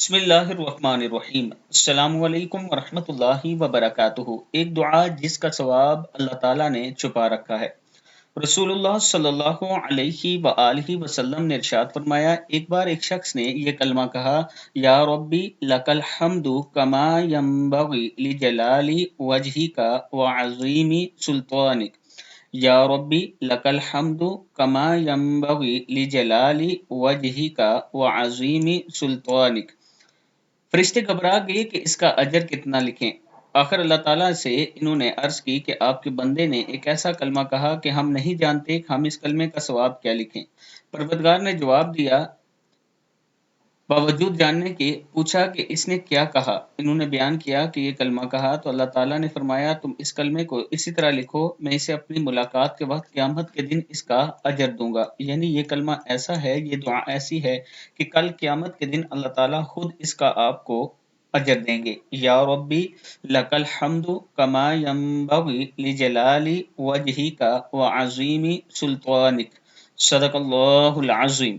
بسم اللہ الرحمن الرحیم۔ السلام علیکم ورحمۃ اللہ وبرکاتہ۔ ایک دعا جس کا ثواب اللہ تعالیٰ نے چھپا رکھا ہے۔ رسول اللہ صلی اللہ علیہ وآلہ وسلم نے ارشاد فرمایا، ایک بار ایک شخص نے یہ کلمہ کہا، یا ربی لک الحمد کما ینبغی لجلال وجہک وعظیم سلطانک۔ یا ربی لک الحمد کما ینبغی لجلال وجہک وعظیم سلطانک۔ فرشتے گھبرا گئے کہ اس کا اجر کتنا لکھیں۔ آخر اللہ تعالیٰ سے انہوں نے عرض کی کہ آپ کے بندے نے ایک ایسا کلمہ کہا کہ ہم نہیں جانتے کہ ہم اس کلمے کا ثواب کیا لکھیں۔ پروردگار نے جواب دیا، باوجود جاننے کے پوچھا کہ اس نے کیا کہا۔ انہوں نے بیان کیا کہ یہ کلمہ کہا تو اللہ تعالیٰ نے فرمایا، تم اس کلمے کو اسی طرح لکھو، میں اسے اپنی ملاقات کے وقت قیامت کے دن اس کا اجر دوں گا۔ یعنی یہ کلمہ ایسا ہے، یہ دعا ایسی ہے کہ کل قیامت کے دن اللہ تعالیٰ خود اس کا آپ کو اجر دیں گے۔ یا ربی لک الحمد کما ینبغی لجلال وجہک وعظیم سلطانک۔ صدق اللہ العظیم۔